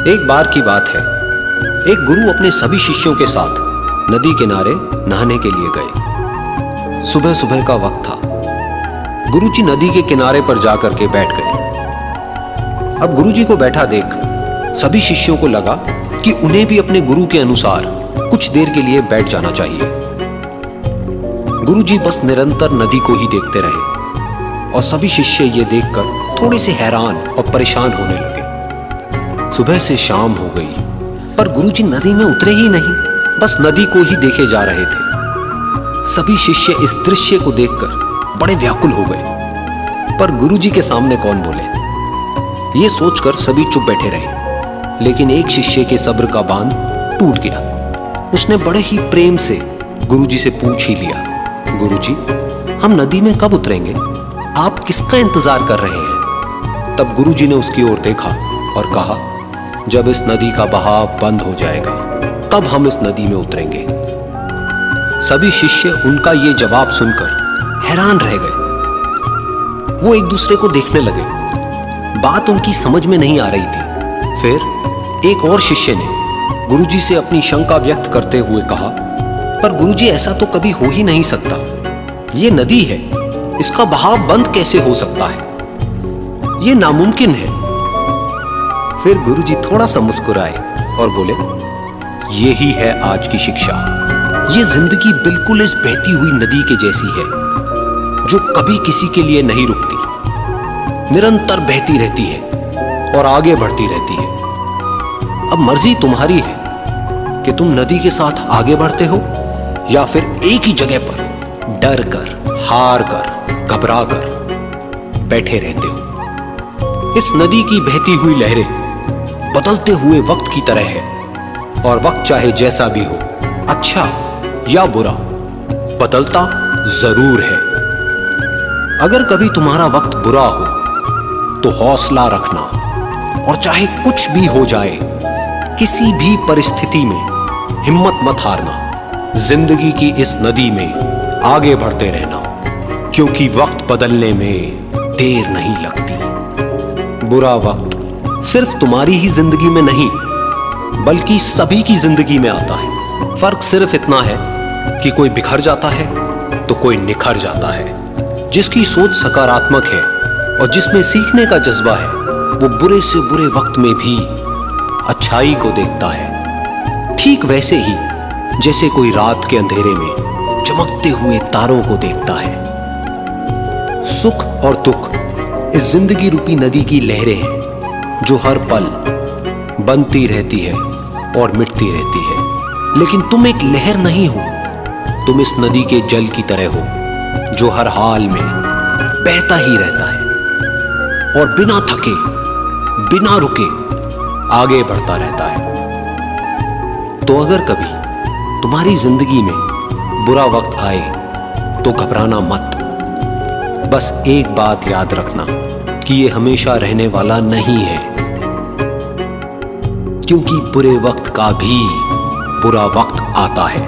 एक बार की बात है, एक गुरु अपने सभी शिष्यों के साथ नदी किनारे नहाने के लिए गए। सुबह सुबह का वक्त था। गुरुजी नदी के किनारे पर जाकर के बैठ गए। अब गुरुजी को बैठा देख सभी शिष्यों को लगा कि उन्हें भी अपने गुरु के अनुसार कुछ देर के लिए बैठ जाना चाहिए। गुरुजी बस निरंतर नदी को ही देखते रहे और सभी शिष्य ये देखकर थोड़े से हैरान और परेशान होने लगे। सुबह से शाम हो गई पर गुरुजी नदी में उतरे ही नहीं, बस नदी को ही देखे जा रहे थे। सभी शिष्य इस दृश्य को देखकर बड़े व्याकुल हो गए, पर गुरुजी के सामने कौन बोले। ये सोचकर सभी चुप बैठे रहे, लेकिन एक शिष्य के सब्र का बांध टूट गया। उसने बड़े ही प्रेम से गुरुजी से पूछ ही लिया, गुरुजी, हम नदी में कब उतरेंगे? आप किसका इंतजार कर रहे हैं? तब गुरुजी ने उसकी ओर देखा और कहा, जब इस नदी का बहाव बंद हो जाएगा तब हम इस नदी में उतरेंगे। सभी शिष्य उनका ये जवाब सुनकर हैरान रह गए। वो एक दूसरे को देखने लगे। बात उनकी समझ में नहीं आ रही थी। फिर एक और शिष्य ने गुरुजी से अपनी शंका व्यक्त करते हुए कहा, पर गुरुजी, ऐसा तो कभी हो ही नहीं सकता। ये नदी है, इसका बहाव बंद कैसे हो सकता है? ये नामुमकिन है। फिर गुरुजी थोड़ा सा मुस्कुराए और बोले, यही है आज की शिक्षा। ये जिंदगी बिल्कुल इस बहती हुई नदी के जैसी है, जो कभी किसी के लिए नहीं रुकती, निरंतर बहती रहती है और आगे बढ़ती रहती है। अब मर्जी तुम्हारी है कि तुम नदी के साथ आगे बढ़ते हो या फिर एक ही जगह पर डर कर, हार कर, घबरा कर बैठे रहते हो। इस नदी की बहती हुई लहरें बदलते हुए वक्त की तरह है, और वक्त चाहे जैसा भी हो, अच्छा या बुरा, बदलता जरूर है। अगर कभी तुम्हारा वक्त बुरा हो तो हौसला रखना, और चाहे कुछ भी हो जाए, किसी भी परिस्थिति में हिम्मत मत हारना। जिंदगी की इस नदी में आगे बढ़ते रहना, क्योंकि वक्त बदलने में देर नहीं लगती। बुरा वक्त सिर्फ तुम्हारी ही जिंदगी में नहीं, बल्कि सभी की जिंदगी में आता है। फर्क सिर्फ इतना है कि कोई बिखर जाता है तो कोई निखर जाता है। जिसकी सोच सकारात्मक है और जिसमें सीखने का जज्बा है, वो बुरे से बुरे वक्त में भी अच्छाई को देखता है। ठीक वैसे ही जैसे कोई रात के अंधेरे में चमकते हुए तारों को देखता है। सुख और दुख इस जिंदगी रूपी नदी की लहरें हैं, जो हर पल बनती रहती है और मिटती रहती है। लेकिन तुम एक लहर नहीं हो, तुम इस नदी के जल की तरह हो, जो हर हाल में बहता ही रहता है और बिना थके, बिना रुके आगे बढ़ता रहता है। तो अगर कभी तुम्हारी जिंदगी में बुरा वक्त आए तो घबराना मत। बस एक बात याद रखना कि ये हमेशा रहने वाला नहीं है, क्योंकि बुरे वक्त का भी बुरा वक्त आता है।